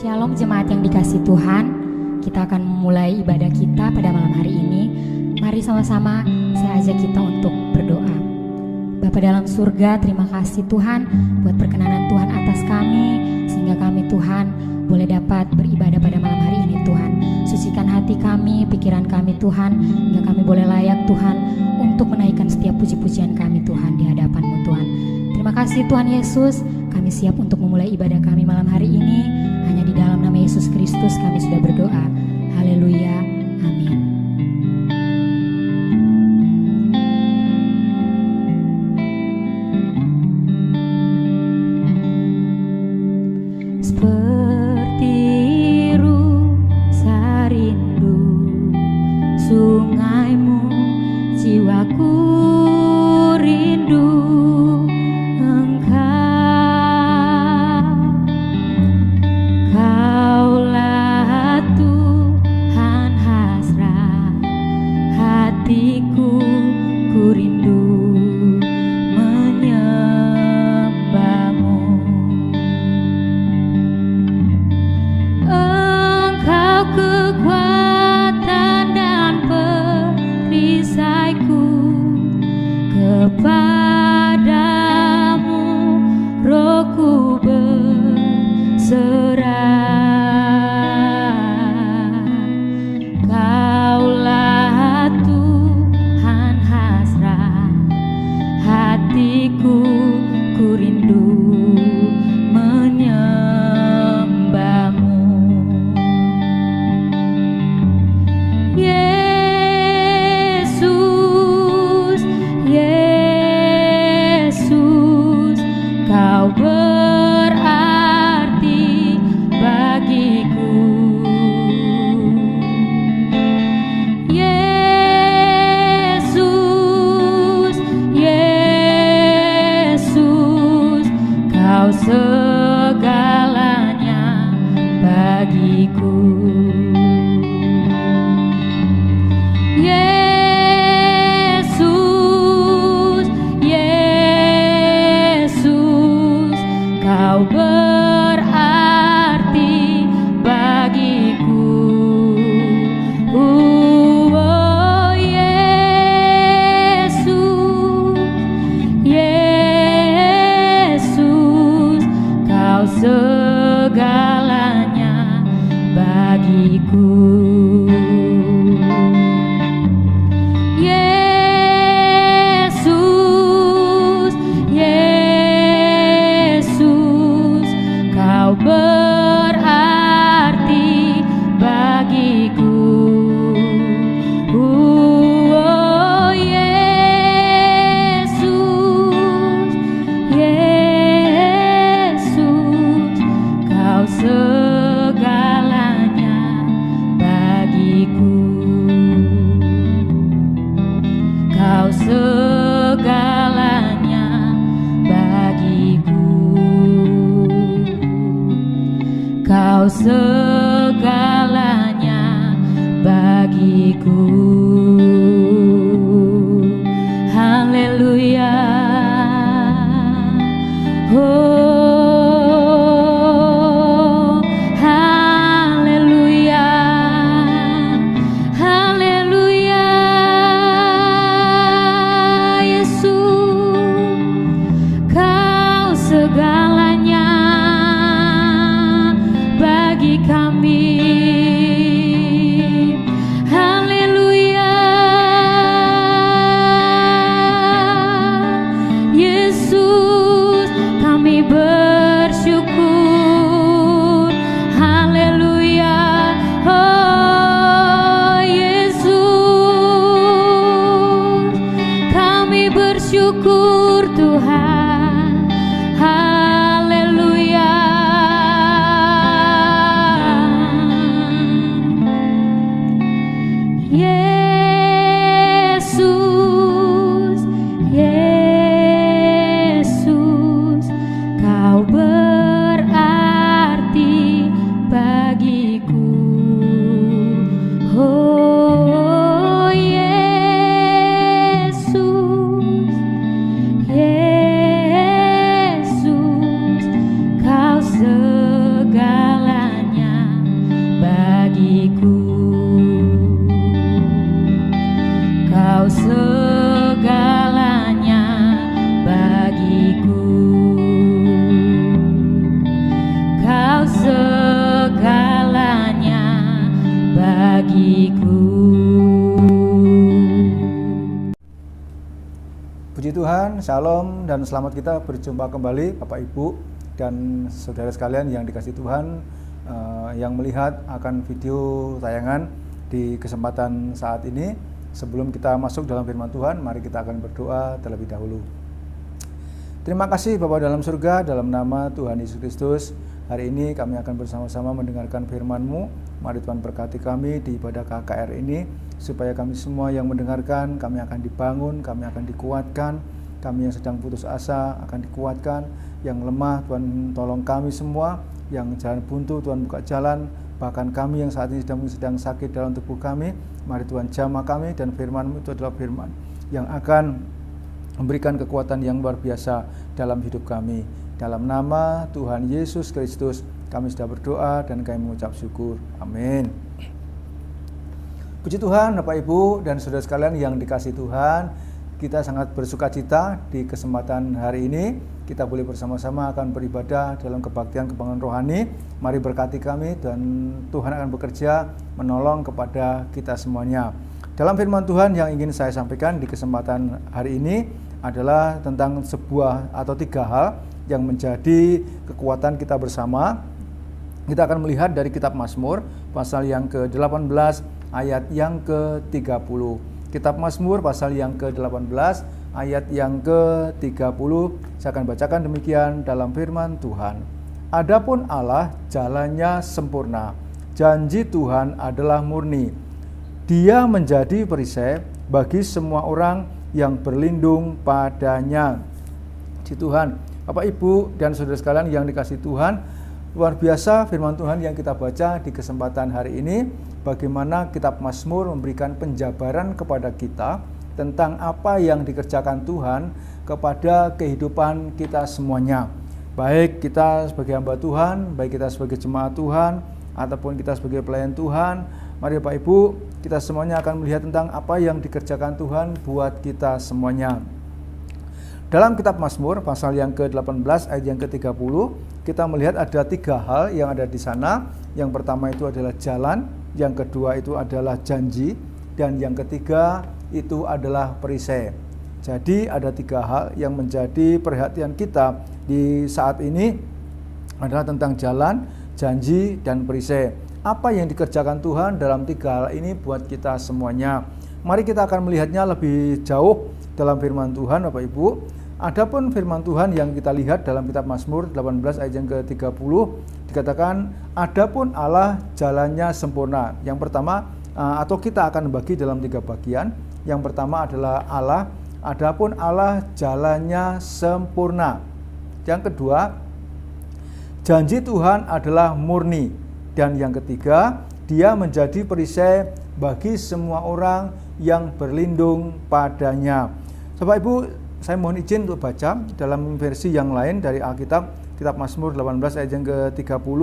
Shalom jemaat yang dikasih Tuhan, kita akan memulai ibadah kita pada malam hari ini. Mari sama-sama saya ajak kita untuk berdoa. Bapa dalam surga, terima kasih Tuhan buat perkenanan Tuhan atas kami, sehingga kami Tuhan boleh dapat beribadah pada malam hari ini Tuhan. Sucikan hati kami, pikiran kami Tuhan, hingga kami boleh layak Tuhan untuk menaikkan setiap puji-pujian kami Tuhan di hadapan-Mu Tuhan. Terima kasih Tuhan Yesus, kami siap untuk memulai ibadah kami malam hari ini. Hanya di dalam nama Yesus Kristus kami sudah berdoa. Haleluya, amin. Seperti rusa rindu sungaimu, jiwaku rindu Engkau. Kaulah Tuhan hasrat hatiku, ku rindu menyembah-Mu. Engkau kekuatan dan perisaiku, kepadamu rohku berserah. Kaulah Tuhan hasrat hatiku, ku rindu menyembah-Mu. Yesus, Yesus, Kau berarti bagiku. Yesus, Yesus, Kau segalanya bagiku. Yesus, Yesus, Kau berarti bagiku. Oh Yesus, Yesus, Kau segalanya bagiku. Yesus, Yesus, Kau berarti bagiku. Oh Yesus, Yesus, Kau segalanya bagiku. Kau segalanya bagiku. Kau segalanya bagiku. Haleluya. Oh, haleluya. Haleluya. Yesus, Kau segalanya bagi kami. Haleluya. bagiku. Kau segalanya bagiku. Kau segalanya bagiku. Puji Tuhan, Shalom dan selamat kita berjumpa kembali Bapak Ibu dan saudara sekalian yang dikasihi Tuhan, yang melihat akan video tayangan di kesempatan saat ini. Sebelum kita masuk dalam firman Tuhan, mari kita akan berdoa terlebih dahulu. Terima kasih Bapa dalam surga, dalam nama Tuhan Yesus Kristus, hari ini kami akan bersama-sama mendengarkan firman-Mu. Mari Tuhan berkati kami di ibadah KKR ini, supaya kami semua yang mendengarkan, kami akan dibangun, kami akan dikuatkan, kami yang sedang putus asa akan dikuatkan, yang lemah Tuhan tolong kami semua, yang jalan buntu Tuhan buka jalan, bahkan kami yang saat ini sedang sakit dalam tubuh kami, mari Tuhan jamah kami, dan firman-Mu itu adalah firman yang akan memberikan kekuatan yang luar biasa dalam hidup kami. Dalam nama Tuhan Yesus Kristus kami sudah berdoa dan kami mengucap syukur. Amin. Puji Tuhan, Bapak Ibu dan saudara sekalian yang dikasihi Tuhan, kita sangat bersukacita di kesempatan hari ini. Kita boleh bersama-sama akan beribadah dalam kebaktian kebanggaan rohani. Mari berkati kami dan Tuhan akan bekerja menolong kepada kita semuanya. Dalam firman Tuhan yang ingin saya sampaikan di kesempatan hari ini adalah tentang sebuah atau 3 hal yang menjadi kekuatan kita bersama. Kita akan melihat dari kitab Mazmur pasal yang ke-18 ayat yang ke-30. Kitab Mazmur pasal yang ke-18 ayat yang ke-30. Saya akan bacakan demikian dalam firman Tuhan. Adapun Allah jalannya sempurna, janji Tuhan adalah murni. Dia menjadi perisai bagi semua orang yang berlindung padanya. Puji Tuhan. Bapak Ibu dan saudara sekalian yang dikasihi Tuhan, luar biasa firman Tuhan yang kita baca di kesempatan hari ini. Bagaimana kitab Mazmur memberikan penjabaran kepada kita tentang apa yang dikerjakan Tuhan kepada kehidupan kita semuanya. Baik kita sebagai hamba Tuhan, baik kita sebagai jemaat Tuhan, ataupun kita sebagai pelayan Tuhan. Mari Bapak Ibu, kita semuanya akan melihat tentang apa yang dikerjakan Tuhan buat kita semuanya. Dalam kitab Mazmur pasal yang ke-18 ayat yang ke-30, kita melihat ada 3 hal yang ada di sana. Yang pertama itu adalah jalan, yang kedua itu adalah janji, dan yang ketiga itu adalah perisai. Jadi ada 3 hal yang menjadi perhatian kita di saat ini adalah tentang jalan, janji, dan perisai. Apa yang dikerjakan Tuhan dalam 3 hal ini buat kita semuanya. Mari kita akan melihatnya lebih jauh dalam firman Tuhan Bapak Ibu. Adapun firman Tuhan yang kita lihat dalam kitab Mazmur 18 ayat yang ke-30 dikatakan, adapun Allah jalannya sempurna. Yang pertama, atau kita akan bagi dalam 3 bagian. Yang pertama adalah Allah, adapun Allah jalannya sempurna. Yang kedua, janji Tuhan adalah murni. Dan yang ketiga, Dia menjadi perisai bagi semua orang yang berlindung padanya. Bapak Ibu, saya mohon izin untuk baca dalam versi yang lain dari Alkitab, kitab Mazmur 18 ayat yang ke-30.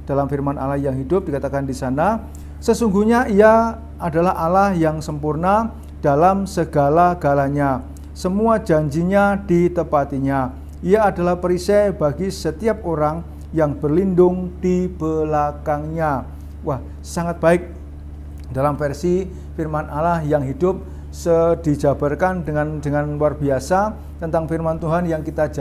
Dalam firman Allah yang hidup dikatakan di sana, sesungguhnya Ia adalah Allah yang sempurna dalam segala-galanya. Semua janjinya ditepatinya. Ia adalah perisai bagi setiap orang yang berlindung di belakangnya. Wah, sangat baik dalam versi firman Allah yang hidup dijabarkan dengan luar biasa tentang firman Tuhan yang kita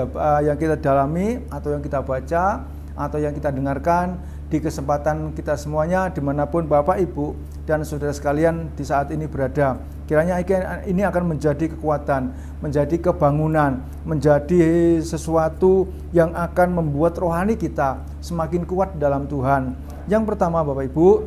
dalami atau yang kita baca atau yang kita dengarkan di kesempatan kita semuanya dimanapun Bapak Ibu dan saudara sekalian di saat ini berada. Kiranya ini akan menjadi kekuatan, menjadi kebangunan, menjadi sesuatu yang akan membuat rohani kita semakin kuat dalam Tuhan. Yang pertama Bapak Ibu,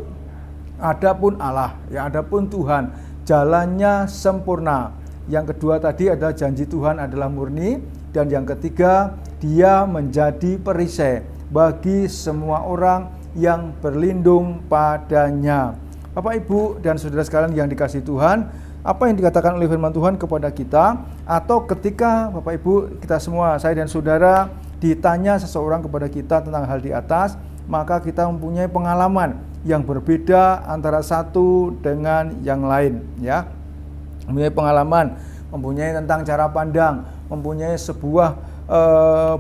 adapun Allah, ya adapun Tuhan, jalannya sempurna. Yang kedua tadi adalah janji Tuhan adalah murni. Dan yang ketiga, Dia menjadi perisai bagi semua orang yang berlindung padanya. Bapak Ibu dan saudara sekalian yang dikasihi Tuhan, apa yang dikatakan oleh firman Tuhan kepada kita, atau ketika Bapak Ibu kita semua, saya dan saudara, ditanya seseorang kepada kita tentang hal di atas, maka kita mempunyai pengalaman yang berbeda antara satu dengan yang lain, ya. Mempunyai pengalaman, mempunyai tentang cara pandang, mempunyai sebuah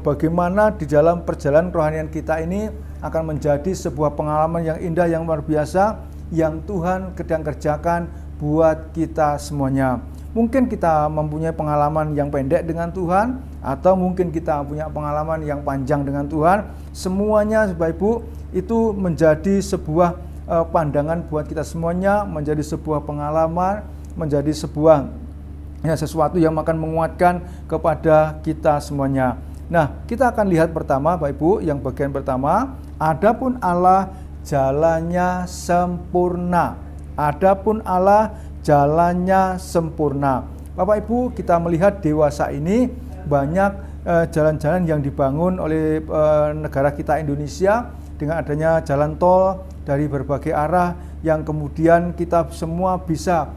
bagaimana di dalam perjalanan kerohanian kita ini akan menjadi sebuah pengalaman yang indah, yang luar biasa, yang Tuhan sedang kerjakan buat kita semuanya. Mungkin kita mempunyai pengalaman yang pendek dengan Tuhan, atau mungkin kita punya pengalaman yang panjang dengan Tuhan. Semuanya Bapak Ibu itu menjadi sebuah pandangan buat kita semuanya, menjadi sebuah pengalaman, menjadi sebuah sesuatu yang akan menguatkan kepada kita semuanya. Nah, kita akan lihat pertama Bapak Ibu, yang bagian pertama, adapun Allah jalannya sempurna. Adapun Allah jalannya sempurna. Bapak Ibu, kita melihat dewasa ini banyak jalan-jalan yang dibangun oleh negara kita Indonesia dengan adanya jalan tol dari berbagai arah yang kemudian kita semua bisa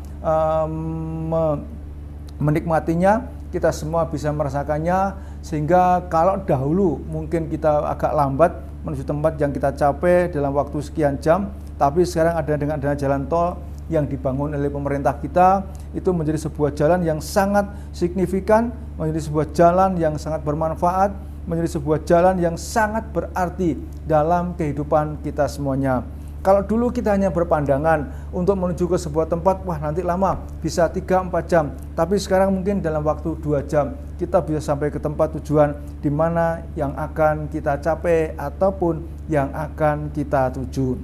menikmatinya, kita semua bisa merasakannya, sehingga kalau dahulu mungkin kita agak lambat menuju tempat yang kita capai dalam waktu sekian jam, tapi sekarang dengan adanya jalan tol yang dibangun oleh pemerintah kita, itu menjadi sebuah jalan yang sangat signifikan, menjadi sebuah jalan yang sangat bermanfaat, menjadi sebuah jalan yang sangat berarti dalam kehidupan kita semuanya. Kalau dulu kita hanya berpandangan untuk menuju ke sebuah tempat, wah nanti lama, bisa 3-4 jam. Tapi sekarang mungkin dalam waktu 2 jam, kita bisa sampai ke tempat tujuan di mana yang akan kita capai ataupun yang akan kita tuju.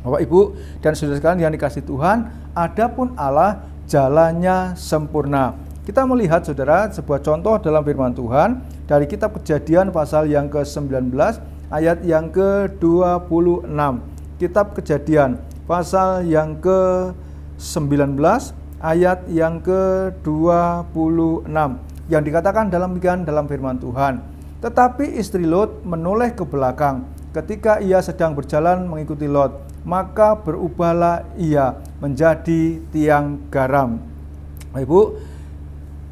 Bapak Ibu dan saudara sekalian yang dikasihi Tuhan, adapun Allah jalannya sempurna. Kita melihat saudara sebuah contoh dalam firman Tuhan dari kitab Kejadian pasal yang ke-19 ayat yang ke-26. Kitab Kejadian pasal yang ke-19 ayat yang ke-26 yang dikatakan dalam firman Tuhan. Tetapi istri Lot menoleh ke belakang ketika ia sedang berjalan mengikuti Lot, maka berubahlah ia menjadi tiang garam. Ibu,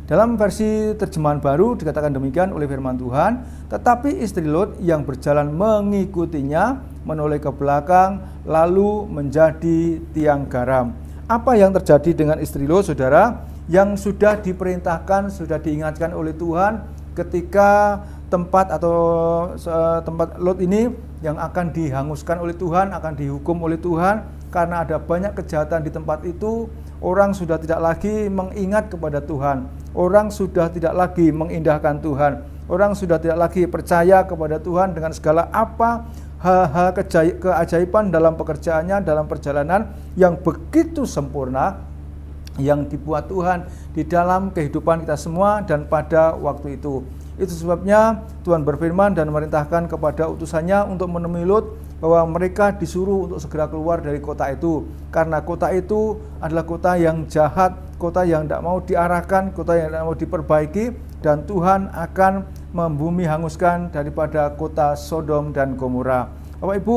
dalam versi terjemahan baru dikatakan demikian oleh firman Tuhan, tetapi istri Lot yang berjalan mengikutinya menoleh ke belakang lalu menjadi tiang garam. Apa yang terjadi dengan istri Lot, saudara, yang sudah diperintahkan, sudah diingatkan oleh Tuhan ketika tempat Lot ini yang akan dihanguskan oleh Tuhan, akan dihukum oleh Tuhan karena ada banyak kejahatan di tempat itu. Orang sudah tidak lagi mengingat kepada Tuhan, orang sudah tidak lagi mengindahkan Tuhan, orang sudah tidak lagi percaya kepada Tuhan dengan segala apa hal-hal keajaiban dalam pekerjaannya, dalam perjalanan yang begitu sempurna yang dibuat Tuhan di dalam kehidupan kita semua dan pada waktu itu. Itu sebabnya Tuhan berfirman dan memerintahkan kepada utusannya untuk menemui Lot, bahwa mereka disuruh untuk segera keluar dari kota itu, karena kota itu adalah kota yang jahat, kota yang tidak mau diarahkan, kota yang tidak mau diperbaiki, dan Tuhan akan membumi hanguskan daripada kota Sodom dan Gomora. Bapak Ibu,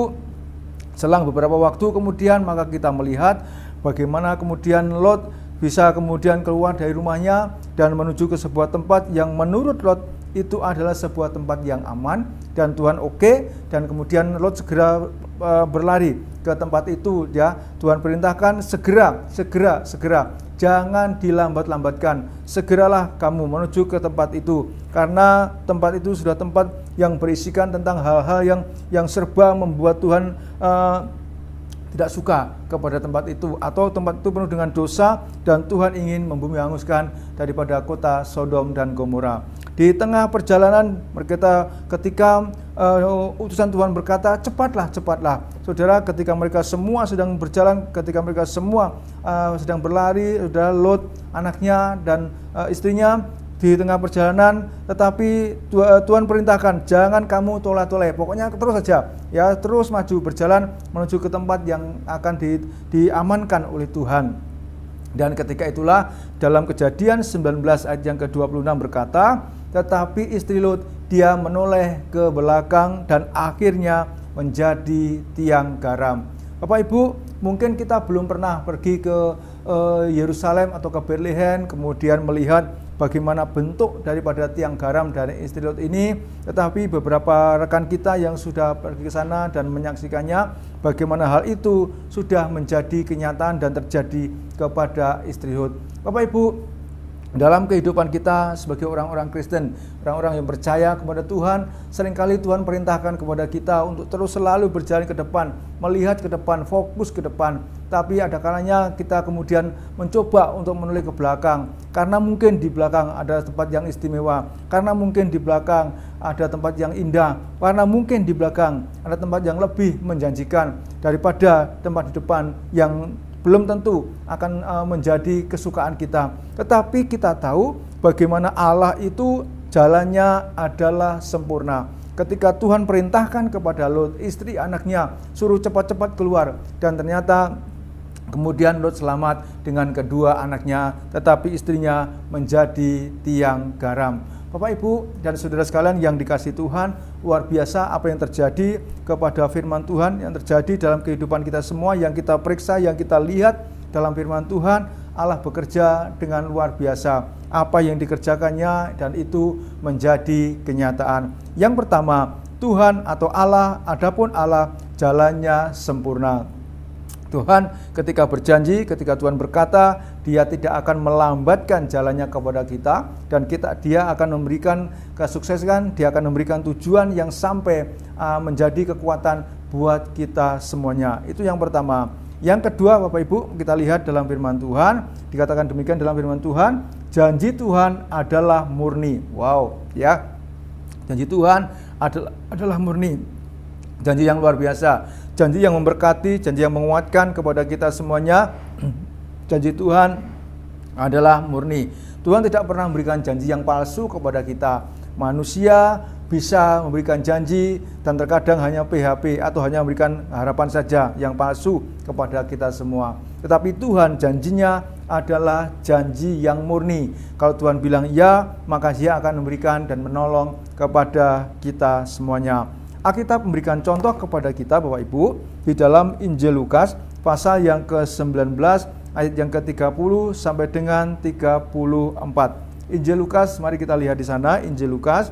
selang beberapa waktu kemudian maka kita melihat bagaimana kemudian Lot bisa kemudian keluar dari rumahnya dan menuju ke sebuah tempat yang menurut Lot itu adalah sebuah tempat yang aman, dan Tuhan dan kemudian Lot segera berlari ke tempat itu, ya. Tuhan perintahkan segera, jangan dilambat-lambatkan, segeralah kamu menuju ke tempat itu, karena tempat itu sudah tempat yang berisikan tentang hal-hal yang serba membuat Tuhan tidak suka kepada tempat itu, atau tempat itu penuh dengan dosa dan Tuhan ingin membumi hanguskan daripada kota Sodom dan Gomora. Di tengah perjalanan ketika utusan Tuhan berkata, cepatlah. Saudara, ketika mereka semua sedang berjalan, ketika mereka semua sedang berlari, saudara, Lot, anaknya dan istrinya di tengah perjalanan, tetapi Tuhan perintahkan, jangan kamu toleh-toleh, pokoknya terus saja, ya, terus maju berjalan menuju ke tempat yang akan diamankan oleh Tuhan. Dan ketika itulah dalam Kejadian 19 ayat yang ke-26 berkata, tetapi istri Lot dia menoleh ke belakang dan akhirnya menjadi tiang garam. Bapak Ibu, mungkin kita belum pernah pergi ke Yerusalem atau ke Bethlehem, kemudian melihat bagaimana bentuk daripada tiang garam dari Istiot ini, tetapi beberapa rekan kita yang sudah pergi ke sana dan menyaksikannya, bagaimana hal itu sudah menjadi kenyataan dan terjadi kepada Istiot. Bapak Ibu, dalam kehidupan kita sebagai orang-orang Kristen, orang-orang yang percaya kepada Tuhan, seringkali Tuhan perintahkan kepada kita untuk terus selalu berjalan ke depan, melihat ke depan, fokus ke depan. Tapi ada kalanya kita kemudian mencoba untuk menoleh ke belakang, karena mungkin di belakang ada tempat yang istimewa, karena mungkin di belakang ada tempat yang indah, karena mungkin di belakang ada tempat yang lebih menjanjikan daripada tempat di depan yang belum tentu akan menjadi kesukaan kita. Tetapi kita tahu bagaimana Allah itu jalannya adalah sempurna. Ketika Tuhan perintahkan kepada Lot, istri anaknya, suruh cepat-cepat keluar. Dan ternyata kemudian Lot selamat dengan kedua anaknya, tetapi istrinya menjadi tiang garam. Bapak, Ibu, dan saudara sekalian yang dikasihi Tuhan, luar biasa apa yang terjadi kepada firman Tuhan, yang terjadi dalam kehidupan kita semua, yang kita periksa, yang kita lihat dalam firman Tuhan. Allah bekerja dengan luar biasa. Apa yang dikerjakannya dan itu menjadi kenyataan. Yang pertama, Tuhan atau Allah, adapun Allah jalannya sempurna. Tuhan ketika berjanji, ketika Tuhan berkata, Dia tidak akan melambatkan jalannya kepada kita, dan Dia akan memberikan kesuksesan, Dia akan memberikan tujuan yang sampai menjadi kekuatan buat kita semuanya. Itu yang pertama. Yang kedua, Bapak Ibu, kita lihat dalam firman Tuhan, dikatakan demikian dalam firman Tuhan, janji Tuhan adalah murni. Wow, ya. Janji Tuhan adalah murni. Janji yang luar biasa, janji yang memberkati, janji yang menguatkan kepada kita semuanya. Janji Tuhan adalah murni. Tuhan tidak pernah memberikan janji yang palsu kepada kita. Manusia bisa memberikan janji dan terkadang hanya PHP atau hanya memberikan harapan saja yang palsu kepada kita semua. Tetapi Tuhan janjinya adalah janji yang murni. Kalau Tuhan bilang ya, maka Dia akan memberikan dan menolong kepada kita semuanya. Alkitab memberikan contoh kepada kita, Bapak Ibu, di dalam Injil Lukas pasal yang ke-19 ayat yang ke-30 sampai dengan 34. Injil Lukas, mari kita lihat di sana Injil Lukas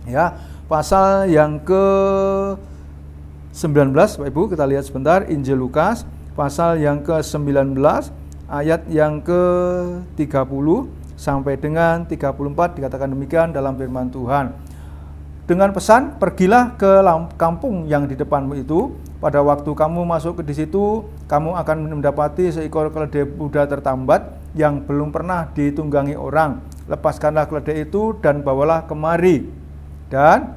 ya, pasal yang ke-19, Bapak Ibu, kita lihat sebentar Injil Lukas pasal yang ke-19 ayat yang ke-30 sampai dengan 34, dikatakan demikian dalam firman Tuhan. Dengan pesan, pergilah ke kampung yang di depanmu itu. Pada waktu kamu masuk di situ, kamu akan mendapati seekor keledai muda tertambat yang belum pernah ditunggangi orang. Lepaskanlah keledai itu dan bawalah kemari. Dan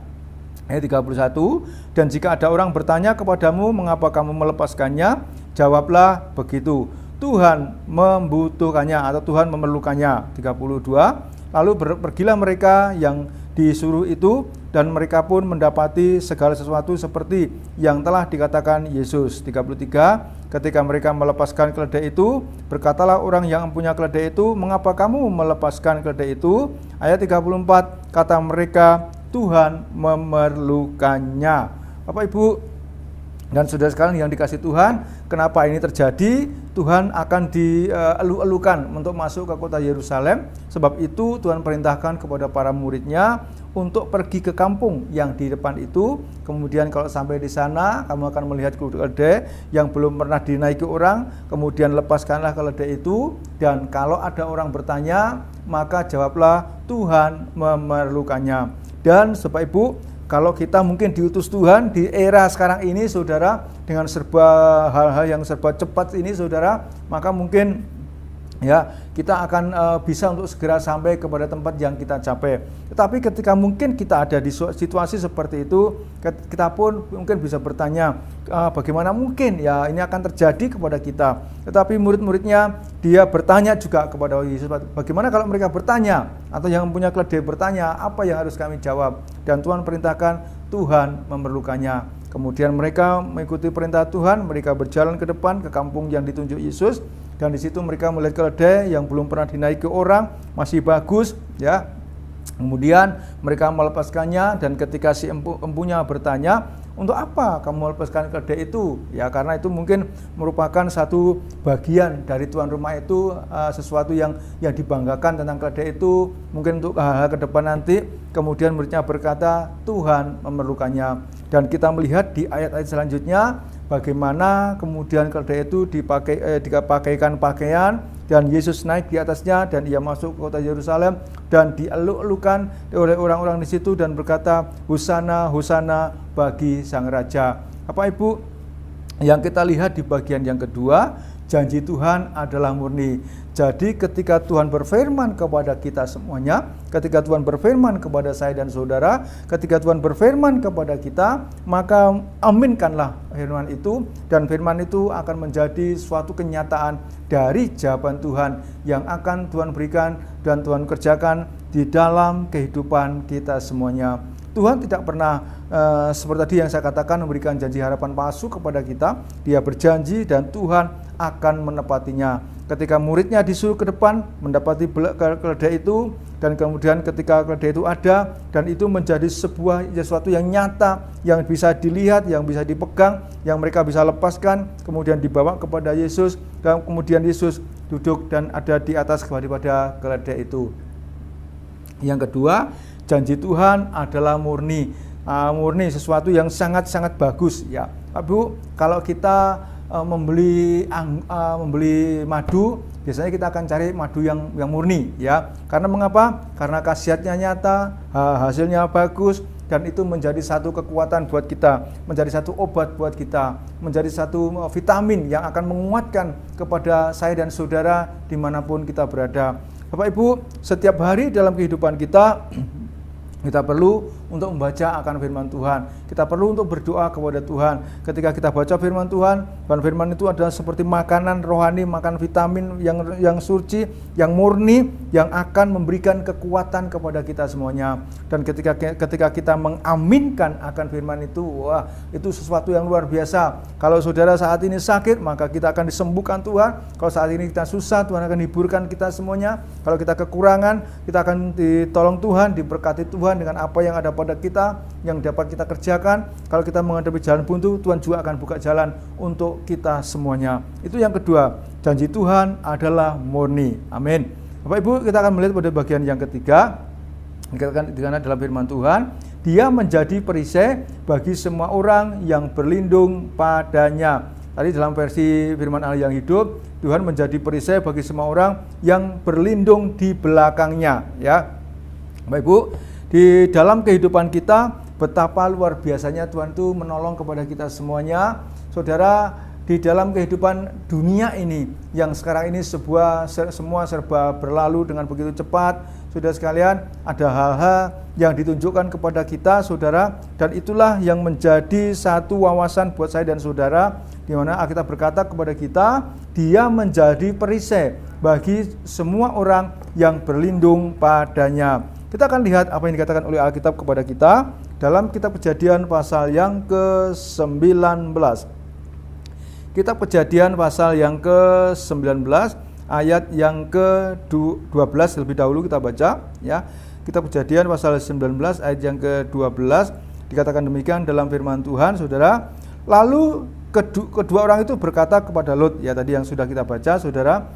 ayat 31, dan jika ada orang bertanya kepadamu, mengapa kamu melepaskannya? Jawablah begitu, Tuhan membutuhkannya atau Tuhan memerlukannya. 32, lalu pergilah mereka yang disuruh itu, dan mereka pun mendapati segala sesuatu seperti yang telah dikatakan Yesus. 33, ketika mereka melepaskan keledai itu, berkatalah orang yang mempunyai keledai itu, mengapa kamu melepaskan keledai itu? Ayat 34, kata mereka, Tuhan memerlukannya. Bapak, Ibu, dan saudara sekalian yang dikasihi Tuhan, kenapa ini terjadi? Tuhan akan dielu-elukan untuk masuk ke kota Yerusalem. Sebab itu Tuhan perintahkan kepada para muridnya untuk pergi ke kampung yang di depan itu. Kemudian kalau sampai di sana, kamu akan melihat keledai yang belum pernah dinaiki orang. Kemudian lepaskanlah keledai itu, dan kalau ada orang bertanya, maka jawablah Tuhan memerlukannya. Dan Bapak Ibu, kalau kita mungkin diutus Tuhan di era sekarang ini, saudara, dengan serba hal-hal yang serba cepat ini, saudara, maka mungkin ya kita akan bisa untuk segera sampai kepada tempat yang kita capai. Tetapi ketika mungkin kita ada di situasi seperti itu, kita pun mungkin bisa bertanya, bagaimana mungkin ya ini akan terjadi kepada kita. Tetapi murid-muridnya dia bertanya juga kepada Yesus, bagaimana kalau mereka bertanya, atau yang mempunyai keledai bertanya, apa yang harus kami jawab? Dan Tuhan perintahkan, Tuhan memerlukannya. Kemudian mereka mengikuti perintah Tuhan, mereka berjalan ke depan ke kampung yang ditunjuk Yesus, dan di situ mereka melihat keledai yang belum pernah dinaiki orang, masih bagus, ya. Kemudian mereka melepaskannya, dan ketika si empunya bertanya, Untuk apa kamu melepaskan keledai itu? Ya karena itu mungkin merupakan satu bagian dari tuan rumah itu, sesuatu yang dibanggakan tentang keledai itu, mungkin untuk hal-hal ke depan nanti. Kemudian muridnya berkata, Tuhan memerlukannya. Dan kita melihat di ayat-ayat selanjutnya bagaimana kemudian keledai itu dipakaikan pakaian, dan Yesus naik di atasnya dan ia masuk ke kota Yerusalem dan dieluk-elukan oleh orang-orang di situ dan berkata, Hosana, Hosana bagi Sang Raja. Bapak Ibu, yang kita lihat di bagian yang kedua, janji Tuhan adalah murni. Jadi ketika Tuhan berfirman kepada kita semuanya, ketika Tuhan berfirman kepada saya dan saudara, ketika Tuhan berfirman kepada kita, maka aminkanlah firman itu, dan firman itu akan menjadi suatu kenyataan dari jawaban Tuhan yang akan Tuhan berikan dan Tuhan kerjakan di dalam kehidupan kita semuanya. Tuhan tidak pernah seperti tadi yang saya katakan memberikan janji harapan palsu kepada kita. Dia berjanji dan Tuhan akan menepatinya. Ketika muridnya disuruh ke depan mendapati keledai itu, dan kemudian ketika keledai itu ada dan itu menjadi sesuatu yang nyata, yang bisa dilihat, yang bisa dipegang, yang mereka bisa lepaskan, kemudian dibawa kepada Yesus, dan kemudian Yesus duduk dan ada di atas daripada keledai itu. Yang kedua, janji Tuhan adalah murni. Murni sesuatu yang sangat-sangat bagus ya. Bu, kalau kita membeli madu, biasanya kita akan cari madu yang murni ya. Karena mengapa? Karena khasiatnya nyata, hasilnya bagus, dan itu menjadi satu kekuatan buat kita, menjadi satu obat buat kita, menjadi satu vitamin yang akan menguatkan kepada saya dan saudara dimanapun kita berada. Bapak Ibu, setiap hari dalam kehidupan kita perlu untuk membaca akan firman Tuhan. Kita perlu untuk berdoa kepada Tuhan. Ketika kita baca firman Tuhan, dan firman itu adalah seperti makanan rohani, makan vitamin yang suci, yang murni, yang akan memberikan kekuatan kepada kita semuanya. Dan ketika kita mengaminkan akan firman itu, wah, itu sesuatu yang luar biasa. Kalau saudara saat ini sakit, maka kita akan disembuhkan Tuhan. Kalau saat ini kita susah, Tuhan akan hiburkan kita semuanya. Kalau kita kekurangan, kita akan ditolong Tuhan, diberkati Tuhan dengan apa yang ada pada kita, yang dapat kita kerjakan. Kalau kita menghadapi jalan buntu, Tuhan juga akan buka jalan untuk kita semuanya. Itu yang kedua, janji Tuhan adalah murni. Amin. Bapak Ibu, kita akan melihat pada bagian yang ketiga. Dikatakan dalam firman Tuhan, Dia menjadi perisai bagi semua orang yang berlindung padanya. Tadi dalam versi firman Allah yang hidup, Tuhan menjadi perisai bagi semua orang yang berlindung di belakangnya ya. Bapak Ibu, di dalam kehidupan kita, betapa luar biasanya Tuhan itu menolong kepada kita semuanya. Saudara, di dalam kehidupan dunia ini, yang sekarang ini semua serba berlalu dengan begitu cepat, saudara sekalian, ada hal-hal yang ditunjukkan kepada kita, saudara, dan itulah yang menjadi satu wawasan buat saya dan saudara, di mana Alkitab berkata kepada kita, Dia menjadi perisai bagi semua orang yang berlindung padanya. Kita akan lihat apa yang dikatakan oleh Alkitab kepada kita dalam kitab Kejadian pasal yang ke-19. Kitab Kejadian pasal yang ke-19 ayat yang ke-12 lebih dahulu kita baca ya. Kitab Kejadian pasal 19 ayat yang ke-12 dikatakan demikian dalam firman Tuhan, saudara. Lalu kedua orang itu berkata kepada Lot, ya tadi yang sudah kita baca, saudara,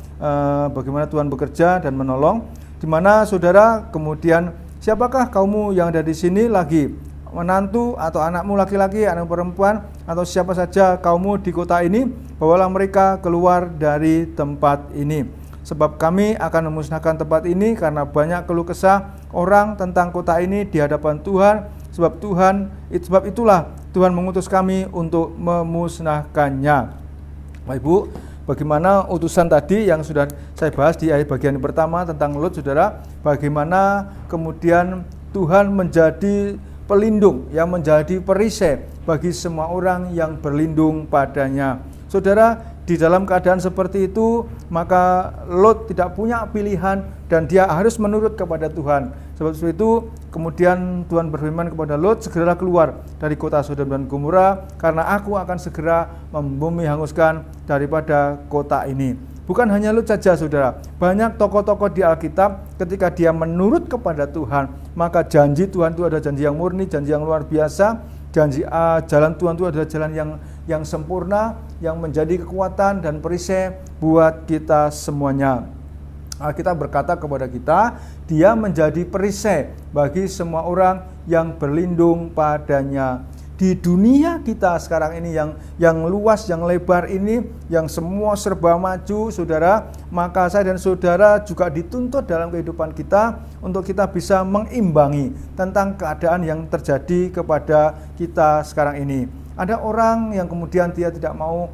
bagaimana Tuhan bekerja dan menolong. Di mana saudara kemudian, siapakah kaummu yang ada di sini lagi? Menantu atau anakmu laki-laki, anakmu perempuan, atau siapa saja kaummu di kota ini, bawalah mereka keluar dari tempat ini. Sebab kami akan memusnahkan tempat ini karena banyak keluh kesah orang tentang kota ini di hadapan Tuhan. Sebab itulah Tuhan mengutus kami untuk memusnahkannya. Bapak Ibu, bagaimana utusan tadi yang sudah saya bahas di ayat bagian pertama tentang Lot, saudara, bagaimana kemudian Tuhan menjadi pelindung, yang menjadi perisai bagi semua orang yang berlindung padanya. Saudara, di dalam keadaan seperti itu, maka Lot tidak punya pilihan dan dia harus menurut kepada Tuhan. Sebab itu kemudian Tuhan berfirman kepada Lot, segera keluar dari kota Sodom dan Gomora, karena aku akan segera membumi hanguskan daripada kota ini. Bukan hanya Lot saja, saudara. Banyak tokoh-tokoh di Alkitab ketika dia menurut kepada Tuhan, maka janji Tuhan itu ada janji yang murni, janji yang luar biasa. jalan Tuhan itu adalah jalan yang sempurna, yang menjadi kekuatan dan perisai buat kita semuanya. Alkitab berkata kepada kita, Dia menjadi perisai bagi semua orang yang berlindung padanya. Di dunia kita sekarang ini yang luas, yang lebar ini, yang semua serba maju, saudara, maka saya dan saudara juga dituntut dalam kehidupan kita untuk kita bisa mengimbangi tentang keadaan yang terjadi kepada kita sekarang ini. Ada orang yang kemudian dia tidak mau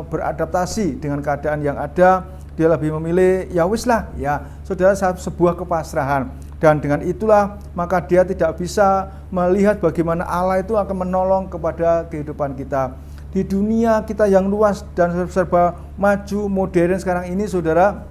beradaptasi dengan keadaan yang ada, dia lebih memilih ya wis lah, ya saudara, sebuah kepasrahan. Dan dengan itulah maka dia tidak bisa melihat bagaimana Allah itu akan menolong kepada kehidupan kita. Di dunia kita yang luas dan serba maju modern sekarang ini, saudara,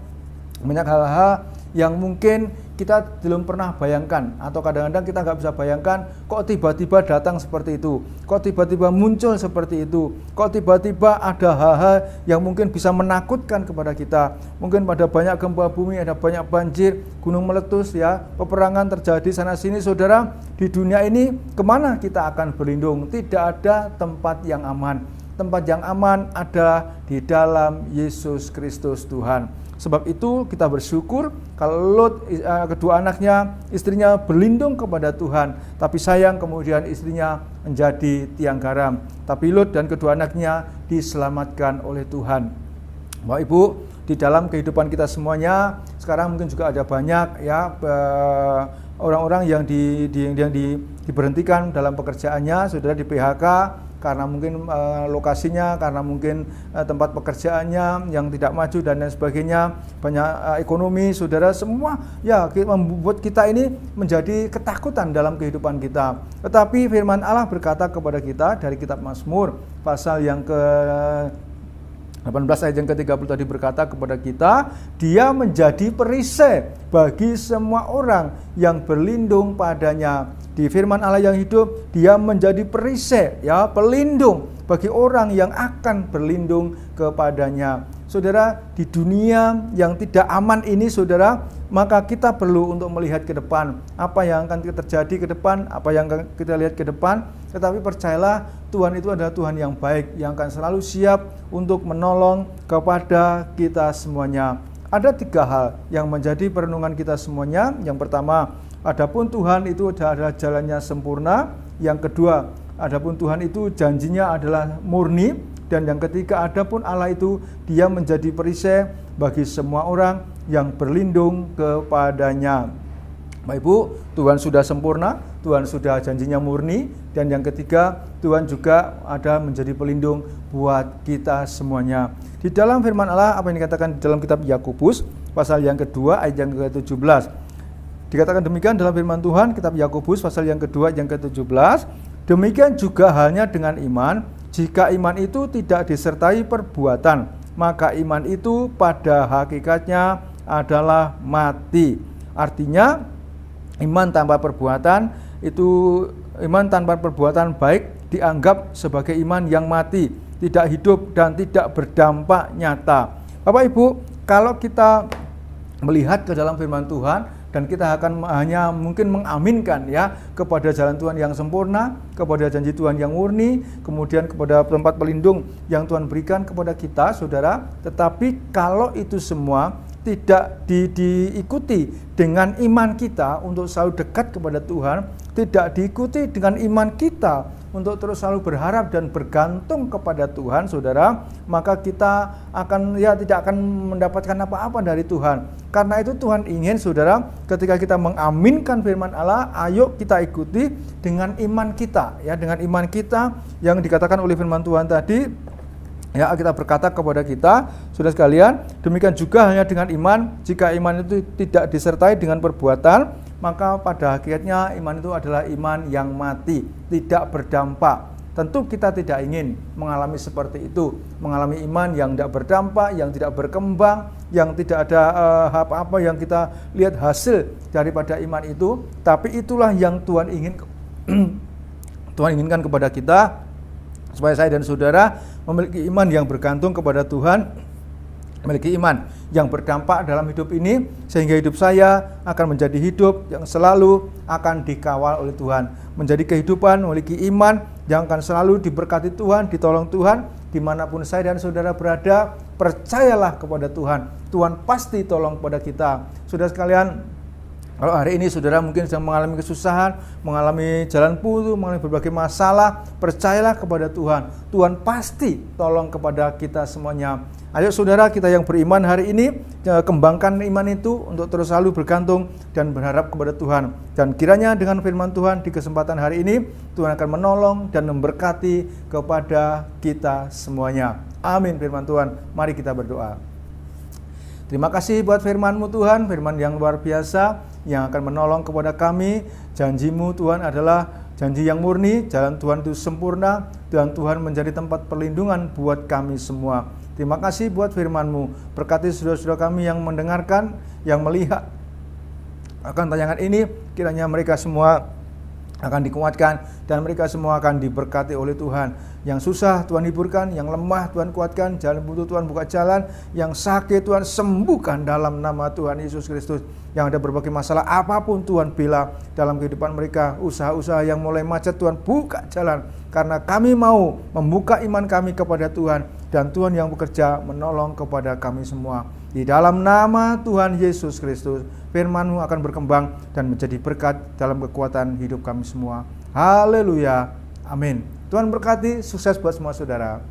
banyak hal-hal yang mungkin kita belum pernah bayangkan, atau kadang-kadang kita nggak bisa bayangkan, kok tiba-tiba datang seperti itu, kok tiba-tiba muncul seperti itu, kok tiba-tiba ada hal-hal yang mungkin bisa menakutkan kepada kita. Mungkin pada banyak gempa bumi, ada banyak banjir, gunung meletus, ya, peperangan terjadi sana-sini, saudara. Di dunia ini kemana kita akan berlindung? Tidak ada tempat yang aman. Tempat yang aman ada di dalam Yesus Kristus Tuhan. Sebab itu kita bersyukur kalau Lot, kedua anaknya, istrinya berlindung kepada Tuhan. Tapi sayang kemudian istrinya menjadi tiang garam. Tapi Lot dan kedua anaknya diselamatkan oleh Tuhan. Bapak Ibu, di dalam kehidupan kita semuanya, sekarang mungkin juga ada banyak ya orang-orang yang diberhentikan dalam pekerjaannya, saudara, di PHK, karena mungkin lokasinya, karena mungkin tempat pekerjaannya yang tidak maju dan lain sebagainya, banyak ekonomi, saudara, semua ya membuat kita ini menjadi ketakutan dalam kehidupan kita. Tetapi firman Allah berkata kepada kita dari kitab Mazmur pasal yang ke 18 ayat yang ke-30 tadi berkata kepada kita, Dia menjadi perisai bagi semua orang yang berlindung padanya. Di firman Allah yang hidup, Dia menjadi perisai, ya, pelindung bagi orang yang akan berlindung kepadanya. Saudara, di dunia yang tidak aman ini, saudara, maka kita perlu untuk melihat ke depan. Apa yang akan terjadi ke depan, apa yang akan kita lihat ke depan. Tetapi percayalah, Tuhan itu adalah Tuhan yang baik, yang akan selalu siap untuk menolong kepada kita semuanya. Ada 3 hal yang menjadi perenungan kita semuanya. Yang pertama, adapun Tuhan itu adalah jalannya sempurna. Yang kedua, adapun Tuhan itu janjinya adalah murni. Dan yang ketiga, adapun Allah itu Dia menjadi perisai bagi semua orang yang berlindung kepadanya. Bapak Ibu, Tuhan sudah sempurna, Tuhan sudah janjinya murni, dan yang ketiga, Tuhan juga ada menjadi pelindung buat kita semuanya. Di dalam firman Allah, apa yang dikatakan di dalam kitab Yakobus pasal yang kedua ayat yang ke-17. Dikatakan demikian dalam firman Tuhan, kitab Yakobus pasal yang kedua ayat yang ke-17. Demikian juga halnya dengan iman. Jika iman itu tidak disertai perbuatan, maka iman itu pada hakikatnya adalah mati. Artinya, iman tanpa perbuatan baik dianggap sebagai iman yang mati, tidak hidup dan tidak berdampak nyata. Bapak Ibu, kalau kita melihat ke dalam firman Tuhan, dan kita akan hanya mungkin mengaminkan ya kepada jalan Tuhan yang sempurna, kepada janji Tuhan yang murni, kemudian kepada tempat pelindung yang Tuhan berikan kepada kita, saudara. Tetapi kalau itu semua tidak diikuti dengan iman kita untuk selalu dekat kepada Tuhan, tidak diikuti dengan iman kita untuk terus selalu berharap dan bergantung kepada Tuhan, saudara, maka kita akan tidak akan mendapatkan apa-apa dari Tuhan. Karena itu Tuhan ingin, saudara, ketika kita mengaminkan firman Allah, ayo kita ikuti dengan iman kita, ya, dengan iman kita yang dikatakan oleh firman Tuhan tadi. Ya, kita berkata kepada kita, saudara sekalian, demikian juga hanya dengan iman. Jika iman itu tidak disertai dengan perbuatan, maka pada hakikatnya iman itu adalah iman yang mati, tidak berdampak. Tentu kita tidak ingin mengalami seperti itu, mengalami iman yang tidak berdampak, yang tidak berkembang, yang tidak ada apa-apa yang kita lihat hasil daripada iman itu. Tapi itulah yang Tuhan inginkan kepada kita, supaya saya dan saudara memiliki iman yang bergantung kepada Tuhan, memiliki iman yang berdampak dalam hidup ini, sehingga hidup saya akan menjadi hidup yang selalu akan dikawal oleh Tuhan, menjadi kehidupan memiliki iman yang akan selalu diberkati Tuhan, ditolong Tuhan. Dimanapun saya dan saudara berada, percayalah kepada Tuhan. Tuhan pasti tolong kepada kita. Saudara sekalian, kalau hari ini saudara mungkin sedang mengalami kesusahan, mengalami jalan buntu, mengalami berbagai masalah, percayalah kepada Tuhan. Tuhan pasti tolong kepada kita semuanya. Ayo saudara, kita yang beriman hari ini, kembangkan iman itu untuk terus selalu bergantung dan berharap kepada Tuhan. Dan kiranya dengan firman Tuhan di kesempatan hari ini, Tuhan akan menolong dan memberkati kepada kita semuanya. Amin firman Tuhan. Mari kita berdoa. Terima kasih buat firman-Mu Tuhan, firman yang luar biasa, yang akan menolong kepada kami. Janji-Mu Tuhan adalah janji yang murni, jalan Tuhan itu sempurna, dan Tuhan menjadi tempat perlindungan buat kami semua. Terima kasih buat firman-Mu. Berkati saudara-saudara kami yang mendengarkan, yang melihat akan tayangan ini, kiranya mereka semua akan dikuatkan dan mereka semua akan diberkati oleh Tuhan. Yang susah Tuhan hiburkan, yang lemah Tuhan kuatkan, jalan buntu Tuhan buka jalan, yang sakit Tuhan sembuhkan dalam nama Tuhan Yesus Kristus. Yang ada berbagai masalah apapun Tuhan bela dalam kehidupan mereka, usaha-usaha yang mulai macet Tuhan buka jalan, karena kami mau membuka iman kami kepada Tuhan, dan Tuhan yang bekerja menolong kepada kami semua. Di dalam nama Tuhan Yesus Kristus, firman-Mu akan berkembang dan menjadi berkat dalam kekuatan hidup kami semua. Haleluya. Amin. Tuhan berkati, sukses buat semua saudara.